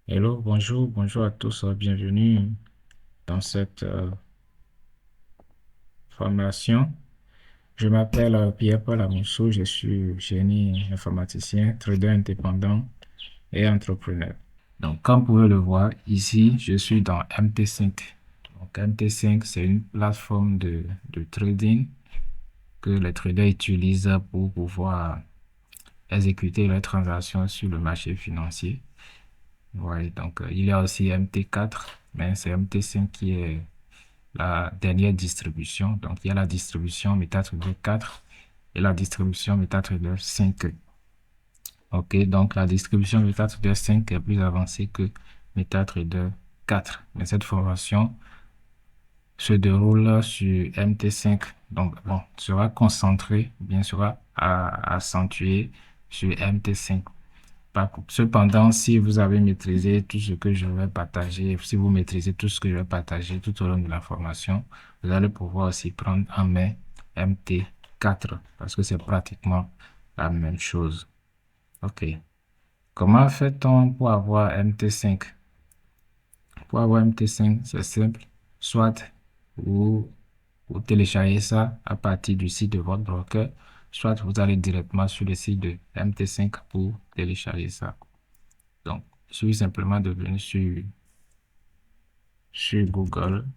Hello, bonjour à tous, bienvenue dans cette formation. Je m'appelle Pierre-Paul Amoussou, je suis génie informaticien, trader indépendant et entrepreneur. Donc, comme vous pouvez le voir, ici, je suis dans MT5. Donc, MT5, c'est une plateforme de trading que les traders utilisent pour pouvoir exécuter leurs transactions sur le marché financier. Ouais, donc, il y a aussi MT4, mais c'est MT5 qui est la dernière distribution. Donc, il y a la distribution MetaTrader 4 et la distribution MetaTrader 5. OK, donc la distribution MetaTrader 5 est plus avancée que MetaTrader 4. Mais cette formation se déroule sur MT5. Donc, bon, sera concentrée, bien sûr, à accentuer sur MT5. Cependant, si vous avez maîtrisé tout ce que je vais partager, si vous maîtrisez tout ce que je vais partager tout au long de la formation, vous allez pouvoir aussi prendre en main MT4 parce que c'est pratiquement la même chose. OK. Comment fait-on pour avoir MT5? Pour avoir MT5, c'est simple. Soit vous, vous téléchargez ça à partir du site de votre broker, soit vous allez directement sur le site de MT5 pour télécharger ça. Donc, je suis simplement devenu sur Google.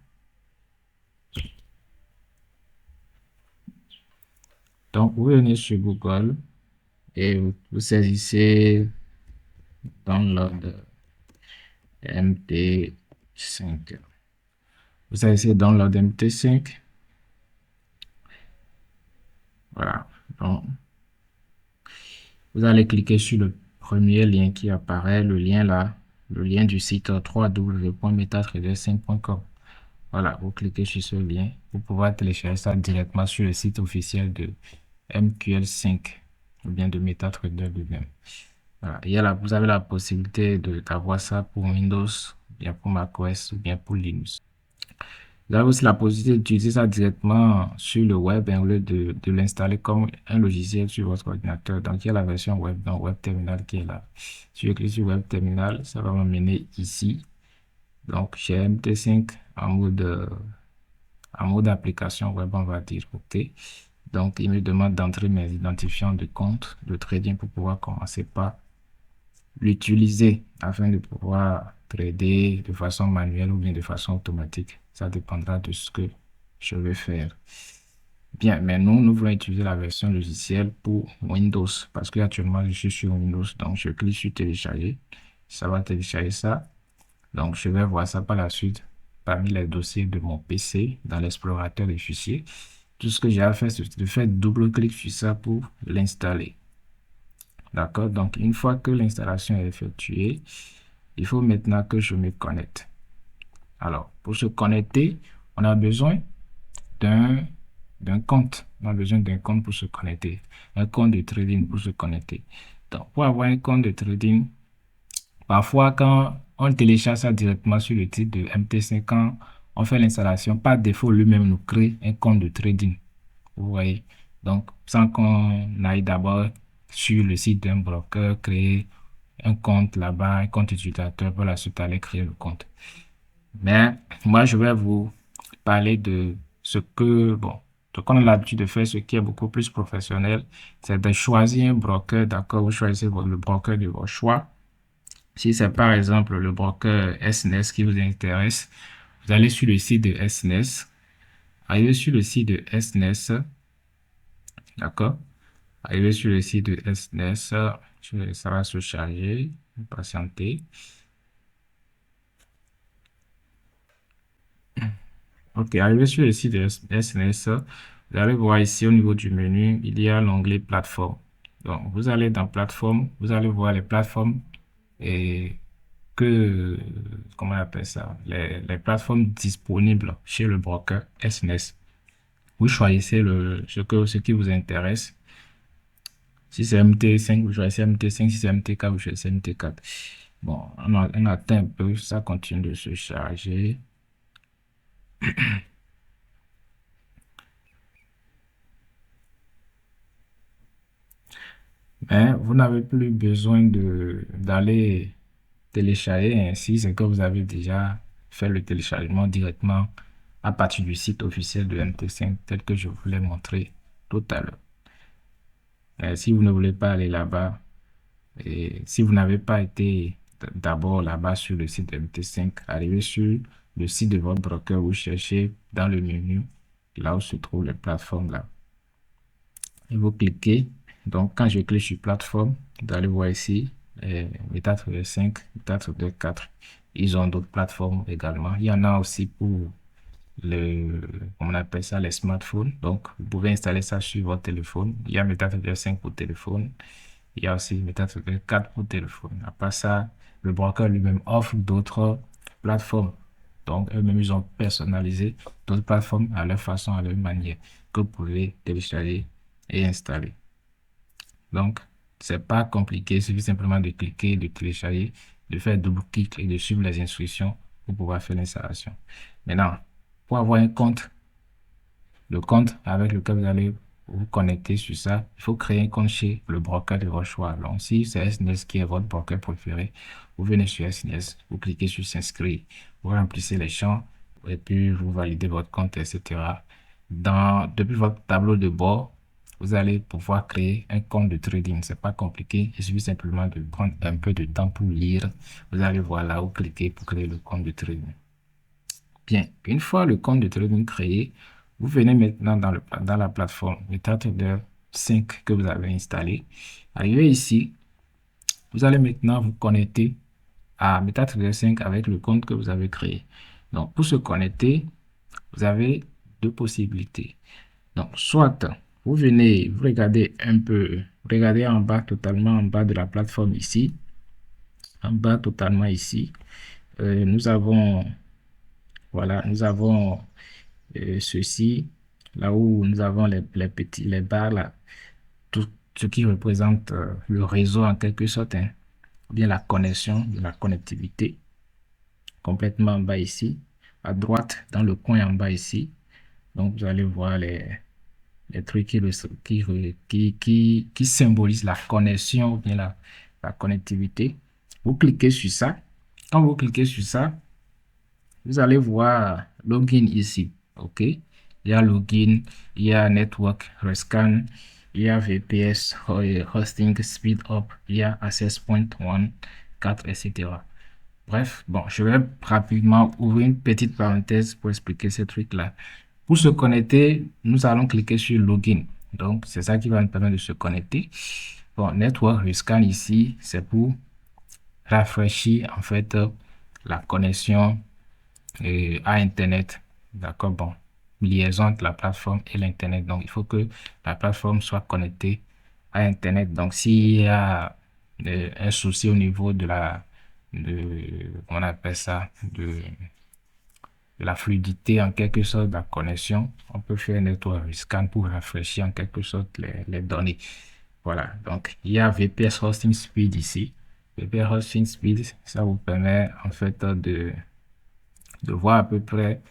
Donc, vous venez sur Google et vous saisissez Download MT5. Vous saisissez Download MT5. Voilà. Donc, vous allez cliquer sur le premier lien qui apparaît, le lien là, le lien du site www.metatrader5.com. Voilà, vous cliquez sur ce lien pour pouvoir télécharger ça directement sur le site officiel de MQL5 ou bien de MetaTrader lui-même. Voilà. Vous avez la possibilité d'avoir ça pour Windows, bien pour macOS ou bien pour Linux. Vous avez aussi la possibilité d'utiliser ça directement sur le web hein, au lieu de l'installer comme un logiciel sur votre ordinateur. Donc, il y a la version web, donc Web Terminal qui est là. Si je clique sur Web Terminal, ça va m'amener ici. Donc, chez MT5 en mode application web, on va dire OK. Donc, il me demande d'entrer mes identifiants de compte de trading pour pouvoir commencer par l'utiliser afin de pouvoir trader de façon manuelle ou bien de façon automatique. Ça dépendra de ce que je vais faire. Bien, mais nous voulons utiliser la version logicielle pour Windows parce que actuellement je suis sur Windows. Donc, je clique sur télécharger. Ça va télécharger ça. Donc, je vais voir ça par la suite parmi les dossiers de mon PC dans l'explorateur des fichiers. Tout ce que j'ai à faire, c'est de faire double-clic sur ça pour l'installer. D'accord? Donc, une fois que l'installation est effectuée, il faut maintenant que je me connecte. Alors, pour se connecter, on a besoin d'un d'un compte. On a besoin d'un compte pour se connecter. Un compte de trading pour se connecter. Donc, pour avoir un compte de trading, parfois, quand on télécharge ça directement sur le site de MT5, quand on fait l'installation, par défaut, lui-même nous crée un compte de trading. Vous voyez? Donc, sans qu'on aille d'abord sur le site d'un broker, créer un compte là-bas, un compte utilisateur, pour la suite aller créer le compte. Mais moi, je vais vous parler de ce que, bon, ce qu'on a l'habitude de faire, ce qui est beaucoup plus professionnel, c'est de choisir un broker, d'accord? Vous choisissez le broker de votre choix. Si c'est par exemple le broker SNS qui vous intéresse, vous allez sur le site de SNS. Arrivez sur le site de SNS, d'accord? Arrivé sur le site de SNS, ça va se charger, patienter. Ok, arrivé sur le site de SNS, vous allez voir ici au niveau du menu, il y a l'onglet plateforme. Donc, vous allez dans plateforme, vous allez voir les plateformes et comment on appelle ça, les plateformes disponibles chez le broker SNS. Vous choisissez ce qui vous intéresse. Si c'est MT5, vous choisissez MT5. Si c'est MT4, vous choisissez MT4. Bon, on attend un peu, ça continue de se charger. Mais vous n'avez plus besoin d'aller télécharger ainsi, c'est que vous avez déjà fait le téléchargement directement à partir du site officiel de MT5 tel que je vous l'ai montré tout à l'heure. Si vous ne voulez pas aller là-bas, et si vous n'avez pas été d'abord là-bas sur le site de MT5, arrivez sur le site de votre broker, vous cherchez dans le menu, là où se trouvent les plateformes là. Et vous cliquez. Donc, quand je clique sur plateforme, vous allez voir ici, MetaTrader 5, MetaTrader 4. Ils ont d'autres plateformes également. Il y en a aussi pour on appelle ça les smartphones. Donc, vous pouvez installer ça sur votre téléphone. Il y a MetaTrader 5 pour téléphone. Il y a aussi MetaTrader 4 pour téléphone. À part ça, le broker lui-même offre d'autres plateformes. Donc, eux-mêmes, ils ont personnalisé d'autres plateformes à leur façon, à leur manière, que vous pouvez télécharger et installer. Donc, c'est pas compliqué. Il suffit simplement de cliquer, de télécharger, de faire double-clic et de suivre les instructions pour pouvoir faire l'installation. Maintenant, pour avoir un compte, le compte avec lequel vous allez vous connecter sur ça, il faut créer un compte chez le broker de votre choix. Donc, si c'est SNES qui est votre broker préféré, vous venez sur SNES, vous cliquez sur s'inscrire, vous remplissez les champs et puis vous validez votre compte, etc. Depuis votre tableau de bord, vous allez pouvoir créer un compte de trading. C'est pas compliqué. Il suffit simplement de prendre un peu de temps pour lire. Vous allez voir là où cliquer pour créer le compte de trading. Bien, une fois le compte de trading créé, vous venez maintenant dans la plateforme MetaTrader 5 que vous avez installé. Arrivé ici, vous allez maintenant vous connecter à MetaTrader 5 avec le compte que vous avez créé. Donc, pour se connecter, vous avez deux possibilités. Donc, soit vous venez, vous regardez un peu, regardez en bas, totalement en bas de la plateforme ici, en bas totalement ici, nous avons, voilà, nous avons ceci, là où nous avons les barres là, tout ce qui représente le réseau en quelque sorte, hein, ou bien la connexion, la connectivité, complètement en bas ici, à droite, dans le coin en bas ici. Donc, vous allez voir les trucs qui symbolisent la connexion ou bien la connectivité. Vous cliquez sur ça. Quand vous cliquez sur ça, vous allez voir login ici. OK? Il y a login, il y a network rescan, il y a VPS, hosting, speed up, il y a access point 1, 4, etc. Bref, bon, je vais rapidement ouvrir une petite parenthèse pour expliquer ces trucs-là. Pour se connecter, nous allons cliquer sur Login. Donc, c'est ça qui va nous permettre de se connecter. Bon, Network Rescan ici, c'est pour rafraîchir en fait la connexion à Internet. D'accord, bon, liaison entre la plateforme et l'Internet. Donc, il faut que la plateforme soit connectée à Internet. Donc, s'il y a un souci au niveau on appelle ça, de la fluidité en quelque sorte de la connexion, on peut faire un network scan pour rafraîchir en quelque sorte les données. Voilà, donc il y a VPS Hosting Speed ici. VPS Hosting Speed, ça vous permet en fait de voir à peu près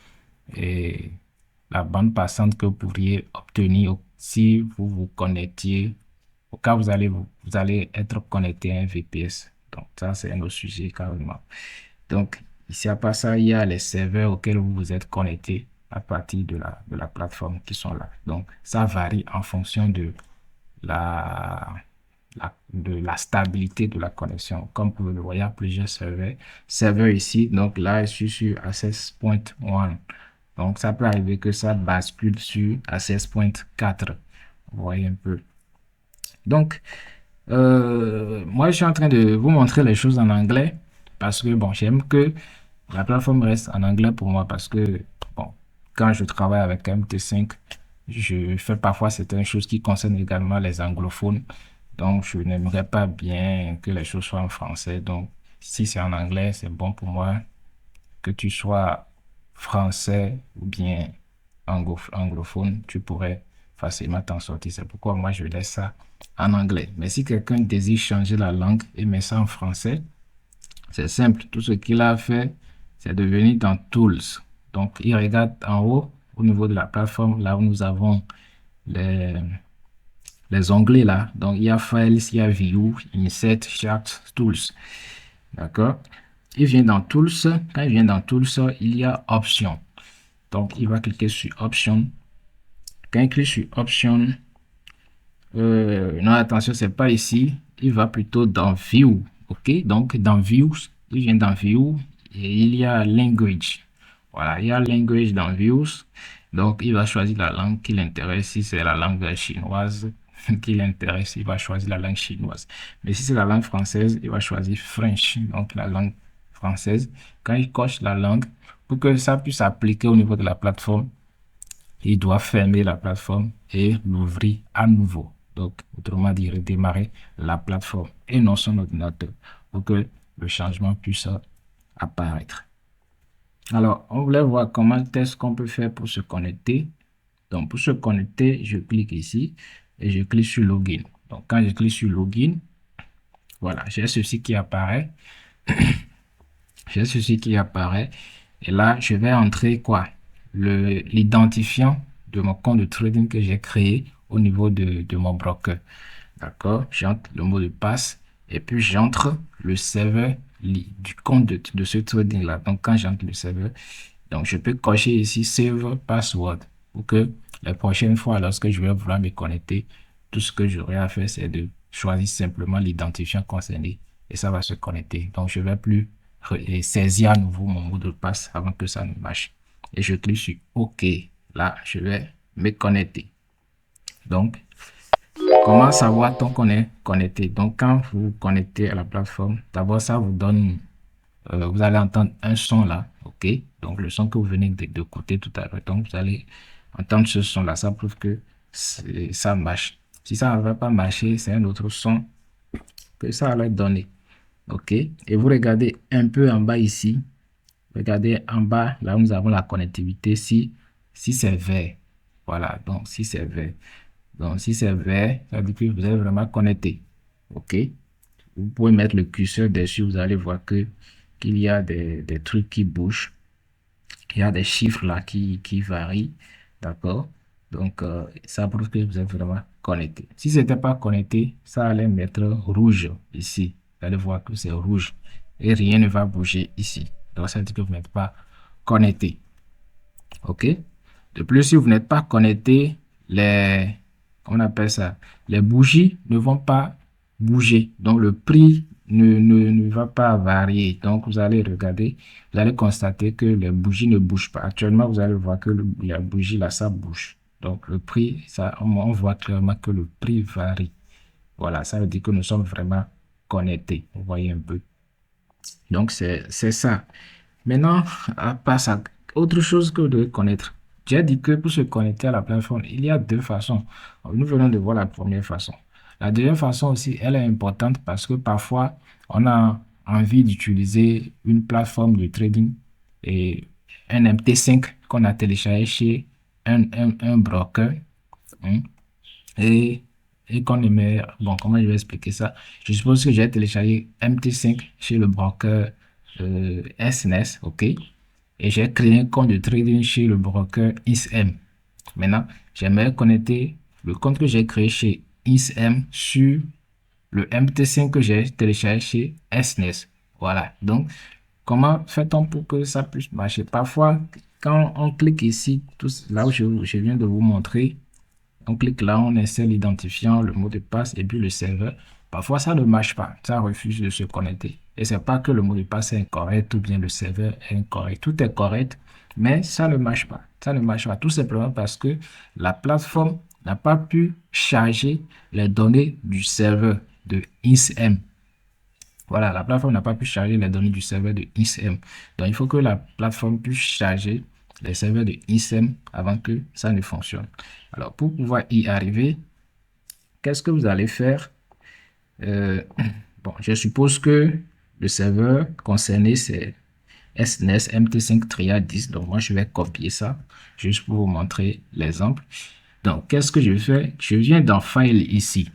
la bande passante que vous pourriez obtenir si vous vous connectiez, au cas où vous allez être connecté à un VPS. Donc ça, c'est un autre sujet carrément. Donc, ici, à part ça, il y a les serveurs auxquels vous vous êtes connecté à partir de la plateforme qui sont là. Donc, ça varie en fonction de la stabilité de la connexion. Comme vous le voyez, il y a plusieurs serveurs ici. Donc, là, je suis sur Access Point 1. Donc, ça peut arriver que ça bascule sur Access Point 4. Vous voyez un peu. Donc, moi, je suis en train de vous montrer les choses en anglais parce que, bon, j'aime que la plateforme reste en anglais pour moi parce que, bon, quand je travaille avec MT5, je fais parfois certaines choses qui concernent également les anglophones. Donc, je n'aimerais pas bien que les choses soient en français. Donc, si c'est en anglais, c'est bon pour moi que tu sois français ou bien anglophone, tu pourrais facilement t'en sortir. C'est pourquoi moi, je laisse ça en anglais. Mais si quelqu'un désire changer la langue et met ça en français, c'est simple. Tout ce qu'il a fait, c'est de venir dans Tools. Donc, il regarde en haut, au niveau de la plateforme, là où nous avons les, les onglets là. Donc, il y a Files, il y a View, Insert, Chart, Tools. D'accord? Il vient dans Tools. Quand il vient dans Tools, il y a Options. Donc, il va cliquer sur Options. Quand il clique sur Options, non, attention, c'est pas ici. Il va plutôt dans View. OK? Donc, dans Views, il vient dans View et il y a Language. Voilà, il y a Language dans Views. Donc, il va choisir la langue qui l'intéresse. Si c'est la langue chinoise qui l'intéresse, il va choisir la langue chinoise. Mais si c'est la langue française, il va choisir French, donc la langue française. Quand il coche la langue, pour que ça puisse s'appliquer au niveau de la plateforme, il doit fermer la plateforme et l'ouvrir à nouveau. Donc, autrement dit, redémarrer la plateforme et non son ordinateur pour que le changement puisse apparaître. Alors, on voulait voir comment est-ce qu'on peut faire pour se connecter. Donc, pour se connecter, je clique ici et je clique sur Login. Donc, quand je clique sur Login, voilà, j'ai ceci qui apparaît. J'ai ceci qui apparaît. Et là, je vais entrer quoi? L'identifiant de mon compte de trading que j'ai créé au niveau de mon broker. D'accord? J'entre le mot de passe et puis j'entre le serveur du compte de ce trading-là. Donc, quand j'entre le serveur, donc je peux cocher ici Save Password pour que la prochaine fois, lorsque je vais vouloir me connecter, tout ce que j'aurai à faire, c'est de choisir simplement l'identifiant concerné et ça va se connecter. Donc, je ne vais plus saisir à nouveau mon mot de passe avant que ça ne marche. Et je clique sur OK. Là, je vais me connecter. Donc, comment savoir tant qu'on est connecté? Donc, quand vous vous connectez à la plateforme, d'abord, ça vous donne, vous allez entendre un son là, OK? Donc, le son que vous venez d'écouter tout à l'heure. Donc, vous allez entendre ce son-là. Ça prouve que ça marche. Si ça ne va pas marcher, c'est un autre son que ça allait donner. OK? Et vous regardez un peu en bas ici. Regardez en bas, là où nous avons la connectivité. Si c'est vert, voilà. Donc, si c'est vert. Donc, si c'est vert, ça veut dire que vous êtes vraiment connecté. OK? Vous pouvez mettre le curseur dessus. Vous allez voir qu'il y a des trucs qui bougent. Il y a des chiffres là qui varient. D'accord? Donc, ça prouve que vous êtes vraiment connecté. Si ce n'était pas connecté, ça allait mettre rouge ici. Vous allez voir que c'est rouge. Et rien ne va bouger ici. Donc, ça veut dire que vous n'êtes pas connecté. OK? De plus, si vous n'êtes pas connecté, on appelle ça, les bougies ne vont pas bouger. Donc, le prix ne va pas varier. Donc, vous allez regarder, vous allez constater que les bougies ne bougent pas. Actuellement, vous allez voir que la bougie là, ça bouge. Donc, le prix, ça, on voit clairement que le prix varie. Voilà, ça veut dire que nous sommes vraiment connectés. Vous voyez un peu. Donc, c'est ça. Maintenant, à part ça, autre chose que vous devez connaître. J'ai dit que pour se connecter à la plateforme, il y a deux façons. Nous venons de voir la première façon. La deuxième façon aussi, elle est importante parce que parfois, on a envie d'utiliser une plateforme de trading et un MT5 qu'on a téléchargé chez un broker. Hein, et, et qu'on aimerait, bon, comment je vais expliquer ça? Je suppose que j'ai téléchargé MT5 chez le broker SNS, OK? Et j'ai créé un compte de trading chez le broker ISM. Maintenant, j'aimerais connecter le compte que j'ai créé chez ISM sur le MT5 que j'ai téléchargé chez SNS. Voilà. Donc, comment fait-on pour que ça puisse marcher? Parfois, quand on clique ici, là où je viens de vous montrer, on clique là, on insère l'identifiant, le mot de passe et puis le serveur. Parfois, ça ne marche pas. Ça refuse de se connecter. Et c'est pas que le mot de passe est incorrect ou bien le serveur est incorrect. Tout est correct, mais ça ne marche pas. Ça ne marche pas tout simplement parce que la plateforme n'a pas pu charger les données du serveur de ISM. Voilà, la plateforme n'a pas pu charger les données du serveur de ISM. Donc, il faut que la plateforme puisse charger les serveurs de ISM avant que ça ne fonctionne. Alors, pour pouvoir y arriver, qu'est-ce que vous allez faire? Bon, je suppose que le serveur concerné, c'est SNS MT5 Triad 10. Donc, moi, je vais copier ça juste pour vous montrer l'exemple. Donc, qu'est-ce que je vais faire? Je viens dans File ici.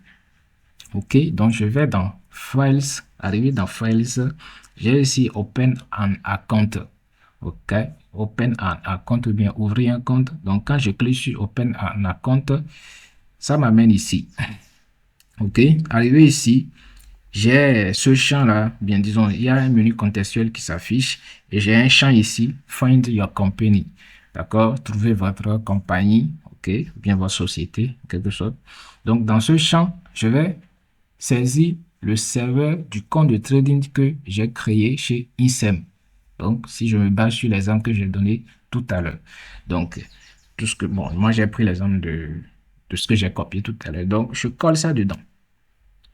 OK, donc je vais dans Files, arriver dans Files, j'ai ici Open an Account. OK, Open an Account ou bien ouvrir un compte. Donc, quand je clique sur Open an Account, ça m'amène ici. OK, arrivé ici, j'ai ce champ-là, bien disons, il y a un menu contextuel qui s'affiche et j'ai un champ ici, Find Your Company. D'accord? Trouvez votre compagnie, ok, ou bien votre société, en quelque sorte. Donc, dans ce champ, je vais saisir le serveur du compte de trading que j'ai créé chez ISEM. Donc, si je me base sur l'exemple que j'ai donné tout à l'heure. Donc, tout ce que, bon, moi j'ai pris l'exemple de ce que j'ai copié tout à l'heure. Donc, je colle ça dedans.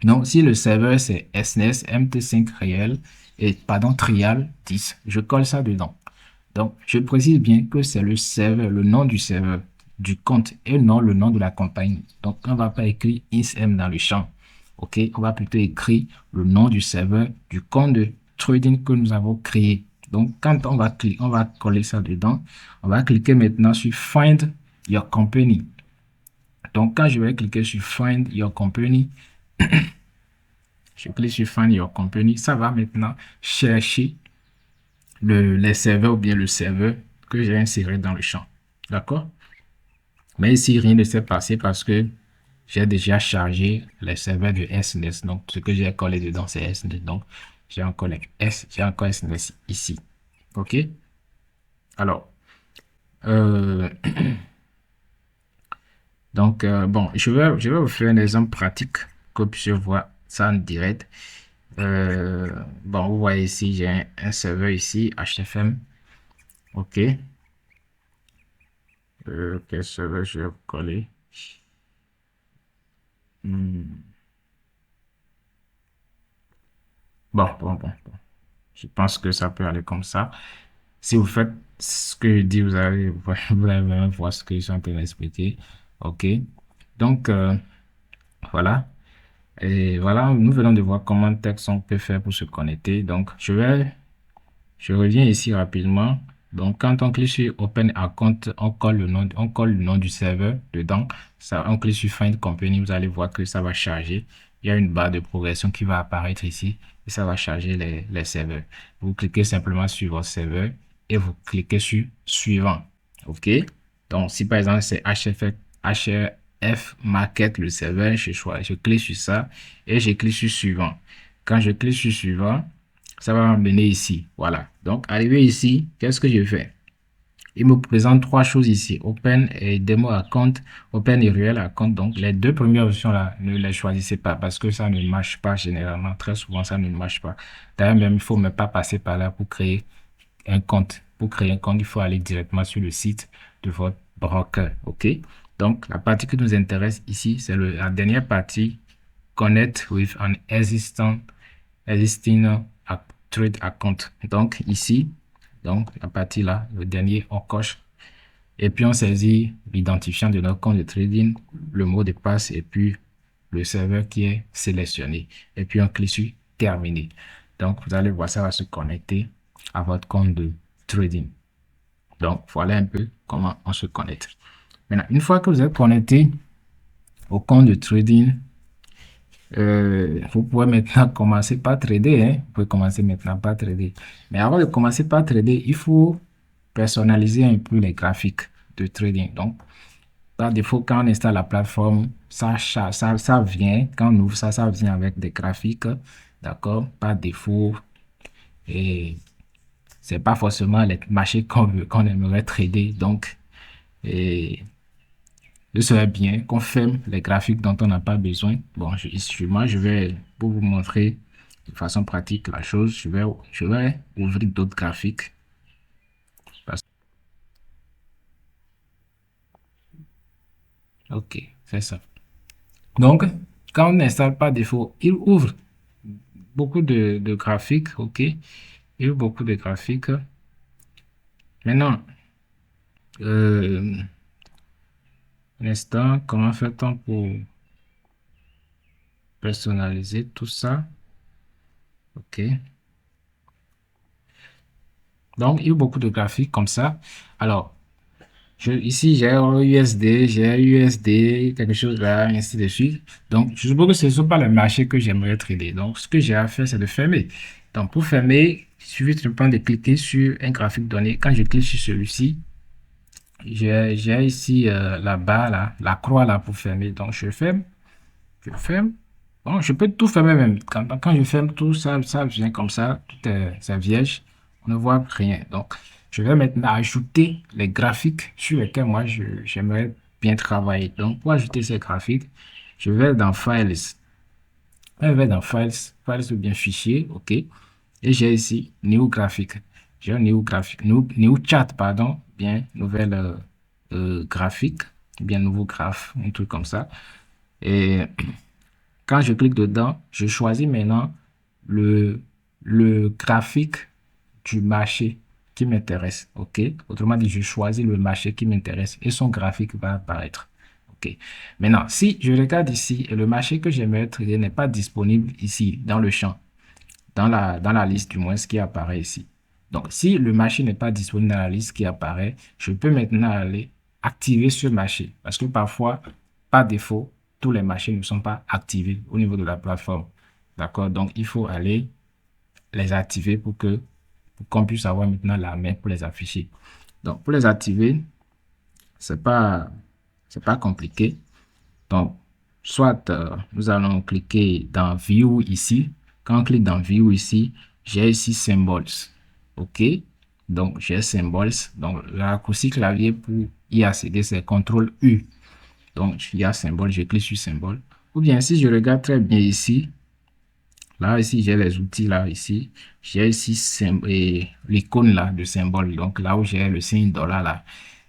Donc, si le serveur c'est SNES MT5 réel et pardon, trial 10, je colle ça dedans. Donc, je précise bien que c'est le serveur, le nom du serveur du compte et non le nom de la compagnie. Donc, on ne va pas écrire ISM dans le champ. OK, on va plutôt écrire le nom du serveur du compte de trading que nous avons créé. Donc, quand on va cliquer, on va coller ça dedans. On va cliquer maintenant sur Find Your Company. Donc, quand je vais cliquer sur Find Your Company, je clique sur Find Your Company, ça va maintenant chercher les serveurs ou bien le serveur que j'ai inséré dans le champ. D'accord? Mais ici, rien ne s'est passé parce que j'ai déjà chargé les serveurs de SNES. Donc, ce que j'ai collé dedans, c'est SNES. Donc, j'ai encore SNES ici. OK? Alors, euh, donc, bon, je vais vous faire un exemple pratique que vous puissiez voir ça en direct. Bon, vous voyez ici, j'ai un serveur ici, HFM. OK. Quel serveur je vais vous coller? Hmm. Bon. Je pense que ça peut aller comme ça. Si vous faites ce que je dis, vous allez même voir ce que je suis en train d'expliquer. OK. Donc, voilà. Et voilà, nous venons de voir comment on peut faire pour se connecter. Donc, je reviens ici rapidement. Donc, quand on clique sur Open Account, on colle le nom du serveur dedans. Ça, on clique sur Find Company, vous allez voir que ça va charger. Il y a une barre de progression qui va apparaître ici et ça va charger les serveurs. Vous cliquez simplement sur votre serveur et vous cliquez sur Suivant. OK? Donc, si par exemple c'est HRF Market le serveur, je clique sur ça et je clique sur Suivant. Quand je clique sur Suivant, ça va m'amener ici. Voilà. Donc, arrivé ici, qu'est-ce que je fais? Il me présente trois choses ici. Open et Demo Account, Open et Real Account. Donc, les deux premières options là, ne les choisissez pas parce que ça ne marche pas généralement. Très souvent, ça ne marche pas. D'ailleurs, même, il faut même pas passer par là pour créer un compte. Pour créer un compte, il faut aller directement sur le site de votre broker. OK? Donc, la partie qui nous intéresse ici, c'est la dernière partie. Connect with an existing trade account. Donc ici, donc la partie là, le dernier, on coche et puis on saisit l'identifiant de notre compte de trading, le mot de passe et puis le serveur qui est sélectionné. Et puis on clique sur terminer. Donc vous allez voir, ça va se connecter à votre compte de trading. Donc voilà un peu comment on se connecte. Maintenant, une fois que vous êtes connecté au compte de trading, vous pouvez maintenant commencer par trader, hein. Vous pouvez commencer maintenant par trader. Mais avant de commencer par trader, il faut personnaliser un peu les graphiques de trading. Donc, par défaut, quand on installe la plateforme, ça vient, quand on ouvre ça, ça vient avec des graphiques, d'accord, par défaut. Et c'est pas forcément les marchés qu'on aimerait trader. Donc, et ce serait bien qu'on ferme les graphiques dont on n'a pas besoin. Bon, moi, je vais, pour vous montrer de façon pratique la chose, je vais ouvrir d'autres graphiques. OK, c'est ça. Donc, quand on n'installe pas défaut, il ouvre beaucoup de graphiques. OK, il ouvre beaucoup de graphiques. Maintenant, un instant, comment fait-on pour personnaliser tout ça? OK. Donc, il y a beaucoup de graphiques comme ça. Alors, ici, j'ai USD, j'ai USD, quelque chose là, ainsi de suite. Donc, je suppose que ce ne sont pas les marchés que j'aimerais trader. Donc, ce que j'ai à faire, c'est de fermer. Donc, pour fermer, il suffit simplement de cliquer sur un graphique donné. Quand je clique sur celui-ci, j'ai ici la barre là, la croix là pour fermer. Donc, je ferme, je ferme. Bon, je peux tout fermer même. Quand je ferme tout ça, ça vient comme ça, tout est, c'est vierge, on ne voit rien. Donc, je vais maintenant ajouter les graphiques sur lesquels moi j'aimerais bien travailler. Donc, pour ajouter ces graphiques, je vais dans Files. Je vais dans Files, Files ou bien Fichier, OK. Et j'ai ici New Graphique. J'ai un New Graphique, New Chat, pardon, bien, nouvelle graphique, bien nouveau graphe, un truc comme ça. Et quand je clique dedans, je choisis maintenant le, le graphique du marché qui m'intéresse. OK? Autrement dit, je choisis le marché qui m'intéresse et son graphique va apparaître. OK. Maintenant, si je regarde ici et le marché que j'aimerais traiter n'est pas disponible ici dans le champ, dans la liste du moins, ce qui apparaît ici. Donc, si le marché n'est pas disponible dans la liste qui apparaît, je peux maintenant aller activer ce marché. Parce que parfois, par défaut, tous les marchés ne sont pas activés au niveau de la plateforme. D'accord? Donc, il faut aller les activer pour qu'on puisse avoir maintenant la main pour les afficher. Donc, pour les activer, c'est pas, c'est pas compliqué. Donc, soit nous allons cliquer dans View ici. Quand on clique dans View ici, j'ai ici Symbols. OK? Donc, j'ai Symbols. Donc, le raccourci clavier pour y accéder, c'est CTRL U. Donc, il y a Symbole, je clique sur Symbole. Ou bien, si je regarde très bien ici, là, ici, j'ai les outils là, ici. J'ai ici l'icône là de symbole. Donc, là où j'ai le signe dollar là,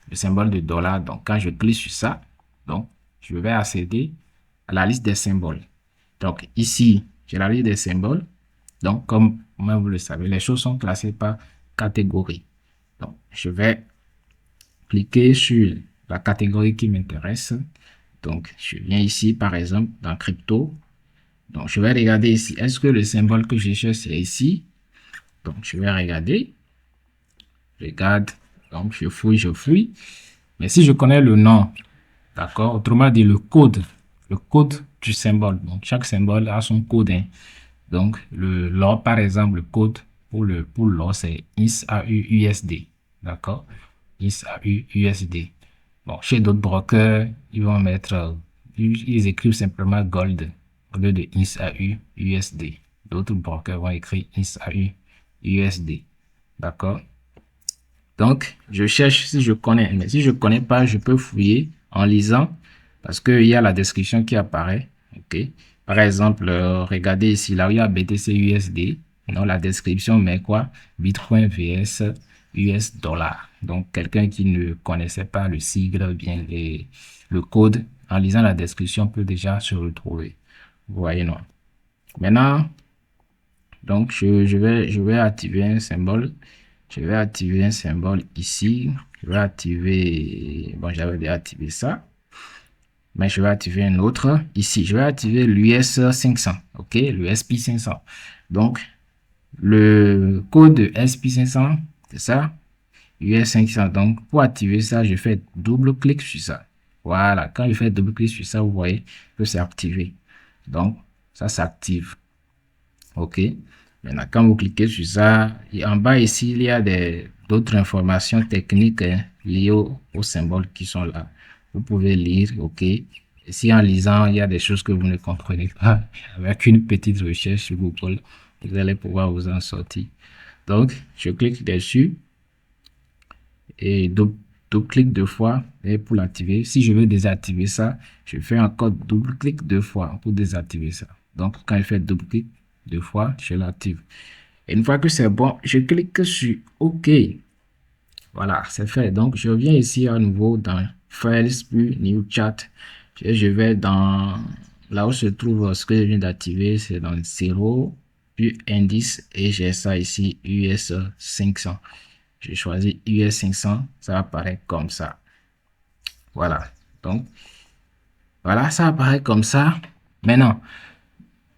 le symbole de dollar. Donc, quand je clique sur ça, donc, je vais accéder à la liste des symboles. Donc, ici, j'ai la liste des symboles. Donc, comme vous le savez, les choses sont classées par catégorie. Donc, je vais cliquer sur la catégorie qui m'intéresse. Donc, je viens ici, par exemple, dans crypto. Donc, je vais regarder ici. Est-ce que le symbole que je cherche, c'est ici? Donc, je vais regarder. Je regarde. Donc, je fouille, je fouille. Mais si je connais le nom, d'accord? Autrement dit, le code du symbole. Donc, chaque symbole a son code, hein. Donc, l'or, par exemple, le code pour l'or, c'est ISAUUSD. D'accord? ISAUUSD. Bon, chez d'autres brokers, ils vont mettre, ils écrivent simplement Gold au lieu de ISAUUSD. D'autres brokers vont écrire ISAUUSD. D'accord? Donc, je cherche si je connais. Mais si je connais pas, je peux fouiller en lisant parce qu'il y a la description qui apparaît. OK? Par exemple, regardez ici, là où il y a BTC USD. Non, la description met quoi? Bitcoin vs US dollar. Donc, quelqu'un qui ne connaissait pas le sigle, bien le code, en lisant la description, peut déjà se retrouver. Vous voyez, non? Maintenant, donc, je vais activer un symbole. Je vais activer un symbole ici. Je vais activer, bon, j'avais déjà activé ça. Mais je vais activer un autre ici. Je vais activer l'US 500. OK, le SP 500. Donc, le code de SP 500, c'est ça, US 500. Donc, pour activer ça, je fais double clic sur ça. Voilà, quand je fais double clic sur ça, vous voyez que c'est activé. Donc, ça s'active. OK. Maintenant, quand vous cliquez sur ça, et en bas ici, il y a d'autres informations techniques, hein, liées aux symboles qui sont là. Vous pouvez lire, OK. Et si en lisant, il y a des choses que vous ne comprenez pas, avec une petite recherche sur Google, vous allez pouvoir vous en sortir. Donc, je clique dessus et double-clic deux fois et pour l'activer. Si je veux désactiver ça, je fais encore double-clic deux fois pour désactiver ça. Donc, quand je fais double-clic deux fois, je l'active. Et une fois que c'est bon, je clique sur OK. Voilà, c'est fait. Donc, je reviens ici à nouveau dans Files, puis New Chat. Et je vais dans là où se trouve ce que je viens d'activer, c'est dans 0, puis indice, et j'ai ça ici, US 500. Je choisis US 500, ça apparaît comme ça. Voilà. Donc, voilà, ça apparaît comme ça. Maintenant,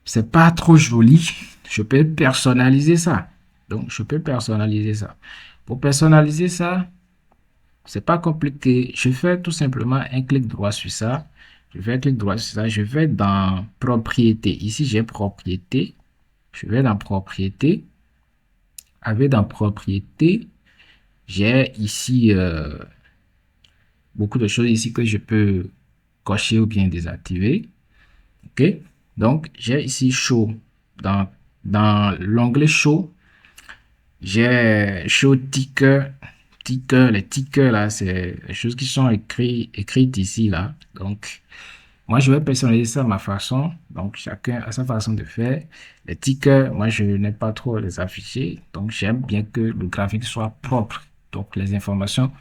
c'est pas trop joli. Je peux personnaliser ça. Donc, je peux personnaliser ça. Pour personnaliser ça, c'est pas compliqué. Je fais tout simplement un clic droit sur ça. Je fais un clic droit sur ça. Je vais dans propriété. Ici, j'ai propriété. Je vais dans propriété. Avec dans propriété, j'ai ici beaucoup de choses ici que je peux cocher ou bien désactiver. OK? Donc, j'ai ici Show. Dans l'onglet Show, j'ai Show Ticker. Les tickers là, c'est les choses qui sont écrites ici là. Donc, moi, je vais personnaliser ça à ma façon. Donc, chacun a sa façon de faire. Les tickers, moi, je n'aime pas trop les afficher. Donc, j'aime bien que le graphique soit propre. Donc, les informations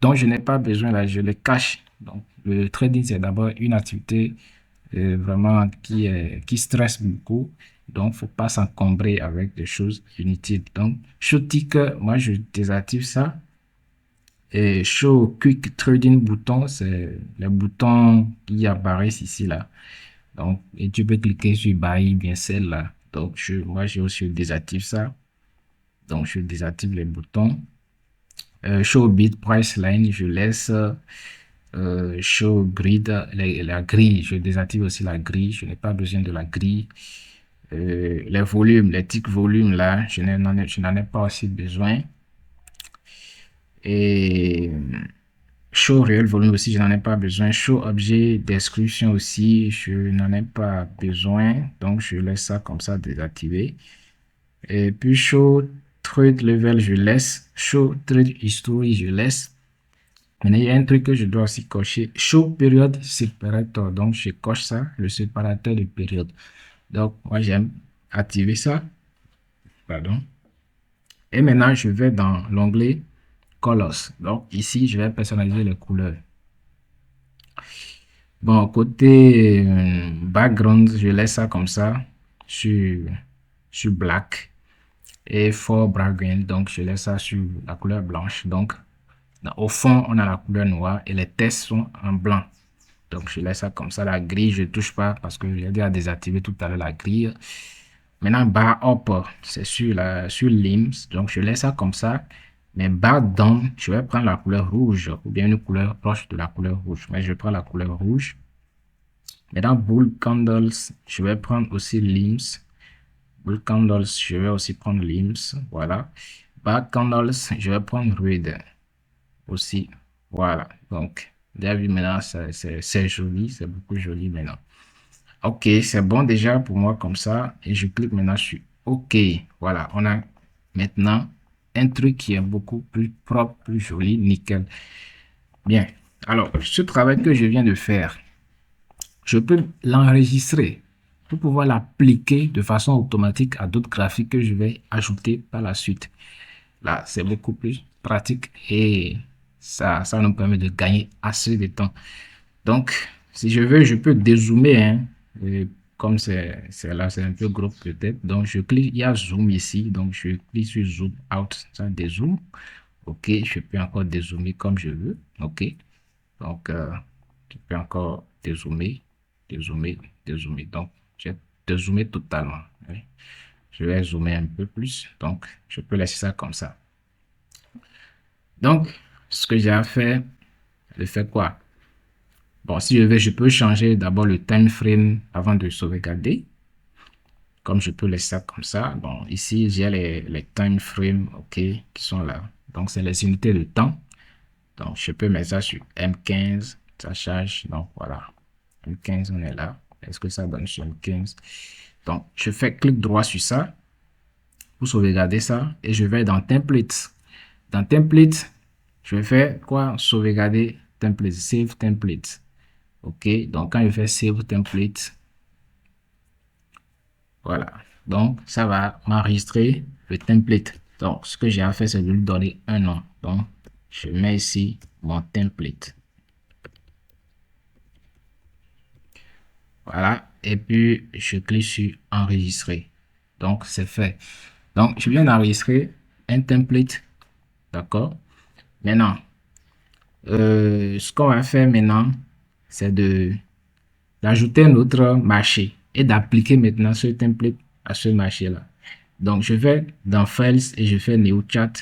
dont je n'ai pas besoin là, je les cache. Donc, le trading, c'est d'abord une activité vraiment qui stresse beaucoup. Donc, faut pas s'encombrer avec des choses inutiles. Donc, show ticker, moi, je désactive ça. Et show quick trading bouton, c'est les boutons qui apparaissent ici là. Donc, et tu peux cliquer sur buy, bien celle-là. Donc, moi, j'ai aussi désactive ça. Donc, je désactive les boutons. Show bid price line, je laisse. Show grid, la grille, je désactive aussi la grille. Je n'ai pas besoin de la grille. Les volumes, les tics volumes là, je n'en ai pas aussi besoin. Et show réel volume aussi, je n'en ai pas besoin. Show objet description aussi, je n'en ai pas besoin. Donc, je laisse ça comme ça désactivé. Et puis, show trade level, je laisse. Show trade history, je laisse. Maintenant, il y a un truc que je dois aussi cocher. Show period separator. Donc, je coche ça, le séparateur de période. Donc, moi, j'aime activer ça. Pardon. Et maintenant, je vais dans l'onglet Colors. Donc, ici, je vais personnaliser les couleurs. Bon, côté background, je laisse ça comme ça sur black et for background. Donc, je laisse ça sur la couleur blanche. Donc, au fond, on a la couleur noire et les textes sont en blanc. Donc, je laisse ça comme ça. La grille, je ne touche pas parce que j'ai déjà désactivé tout à l'heure la grille. Maintenant, bar up, c'est sur limbs. Donc, je laisse ça comme ça. Mais bar down, je vais prendre la couleur rouge ou bien une couleur proche de la couleur rouge. Mais je prends la couleur rouge. Maintenant, bull candles, je vais prendre aussi limbs. Bull candles, je vais aussi prendre limbs. Voilà. Bar candles, je vais prendre red aussi. Voilà. Donc, vous avez vu maintenant, c'est joli. C'est beaucoup joli maintenant. Ok, c'est bon déjà pour moi comme ça. Et je clique maintenant sur OK. Voilà, on a maintenant un truc qui est beaucoup plus propre, plus joli, nickel. Bien. Alors, ce travail que je viens de faire, je peux l'enregistrer pour pouvoir l'appliquer de façon automatique à d'autres graphiques que je vais ajouter par la suite. Là, c'est beaucoup plus pratique et ça nous permet de gagner assez de temps. Donc, si je veux, je peux dézoomer, hein. Et comme c'est là, c'est un peu gros peut-être. Donc, je clique, il y a zoom ici. Donc, je clique sur zoom out, ça dézoome. OK, je peux encore dézoomer comme je veux. OK. Donc, je peux encore dézoomer, dézoomer, dézoomer. Donc, j'ai dézoomé totalement. Oui. Je vais zoomer un peu plus. Donc, je peux laisser ça comme ça. Donc, ce que j'ai à faire, je fais quoi? Bon, si je veux, je peux changer d'abord le time frame avant de sauvegarder. Comme je peux laisser ça comme ça. Bon, ici, j'ai les time frames, OK, qui sont là. Donc, c'est les unités de temps. Donc, je peux mettre ça sur M15. Ça charge. Donc, voilà. M15, on est là. Est-ce que ça donne sur M15? Donc, je fais clic droit sur ça pour sauvegarder ça. Et je vais dans Template. Dans Template, je vais faire quoi? Sauvegarder Template. Save Template. OK, donc quand je fais Save Template, voilà. Donc, ça va m'enregistrer le template. Donc, ce que j'ai à faire, c'est de lui donner un nom. Donc, je mets ici mon template. Voilà. Et puis, je clique sur enregistrer. Donc, c'est fait. Donc, je viens d'enregistrer un template. D'accord? Maintenant, ce qu'on va faire maintenant, c'est d'ajouter un autre marché et d'appliquer maintenant ce template à ce marché-là. Donc, je vais dans Files et je fais New Chat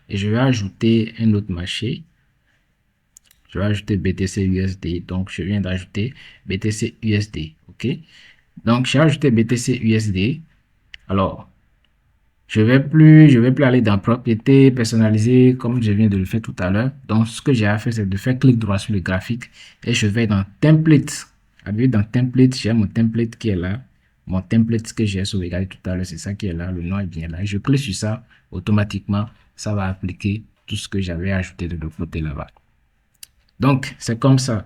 et je vais ajouter un autre marché. Je vais ajouter BTC USD. Donc, je viens d'ajouter BTC USD. OK? Donc, j'ai ajouté BTC USD. Alors, je vais plus aller dans propriété personnalisée comme je viens de le faire tout à l'heure. Donc, ce que j'ai à faire, c'est de faire clic droit sur le graphique et je vais dans Template. Arrivé dans template, j'ai mon template qui est là. Mon template que j'ai sauvegardé tout à l'heure, c'est ça qui est là. Le nom est bien là. Je clique sur ça, automatiquement, ça va appliquer tout ce que j'avais ajouté de l'autre côté là-bas. Donc, c'est comme ça.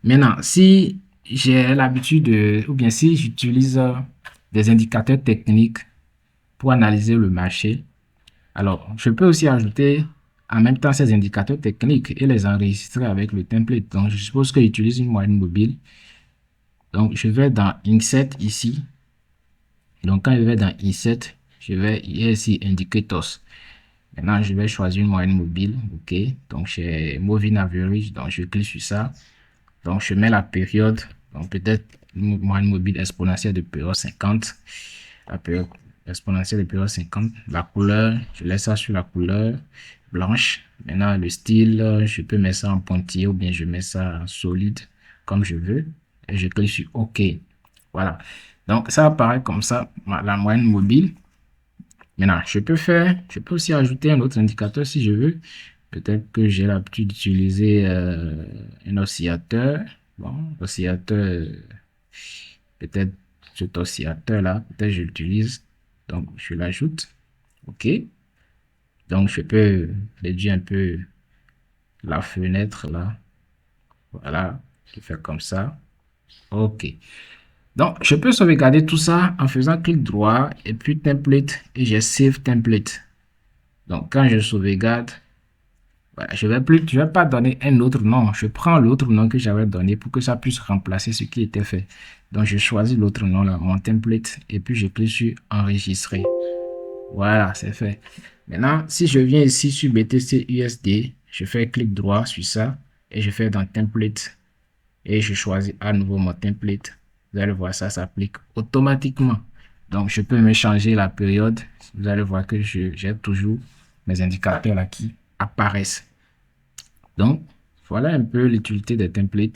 Maintenant, si j'ai l'habitude de, ou bien si j'utilise des indicateurs techniques pour analyser le marché, alors je peux aussi ajouter en même temps ces indicateurs techniques et les enregistrer avec le template. Donc, je suppose que j'utilise une moyenne mobile. Donc, je vais dans Inset ici. Donc, quand je vais dans Inset, je vais ici Indicators. Maintenant, je vais choisir une moyenne mobile. OK. Donc, chez Moving Average, donc je clique sur ça. Donc, je mets la période. Donc, peut-être une moyenne mobile exponentielle de période 50. La période exponentielle de période 50. La couleur, je laisse ça sur la couleur blanche. Maintenant, le style, je peux mettre ça en pointillé ou bien je mets ça en solide comme je veux. Et je clique sur OK. Voilà. Donc, ça apparaît comme ça, la moyenne mobile. Maintenant, je peux aussi ajouter un autre indicateur si je veux. Peut-être que j'ai l'habitude d'utiliser un oscillateur. Bon, oscillateur, peut-être cet oscillateur-là, peut-être je l'utilise. Donc, je l'ajoute. OK. Donc, je peux réduire un peu la fenêtre là. Voilà. Je fais comme ça. OK. Donc, je peux sauvegarder tout ça en faisant clic droit et puis template et j'ai save template. Donc, quand je sauvegarde, voilà, je vais pas donner un autre nom. Je prends l'autre nom que j'avais donné pour que ça puisse remplacer ce qui était fait. Donc, je choisis l'autre nom là, mon template, et puis je clique sur enregistrer. Voilà, c'est fait. Maintenant, si je viens ici sur BTC USD, je fais clic droit sur ça et je fais dans template et je choisis à nouveau mon template. Vous allez voir, ça s'applique automatiquement. Donc, je peux me changer la période. Vous allez voir que j'ai toujours mes indicateurs là qui apparaissent. Donc, voilà un peu l'utilité des templates.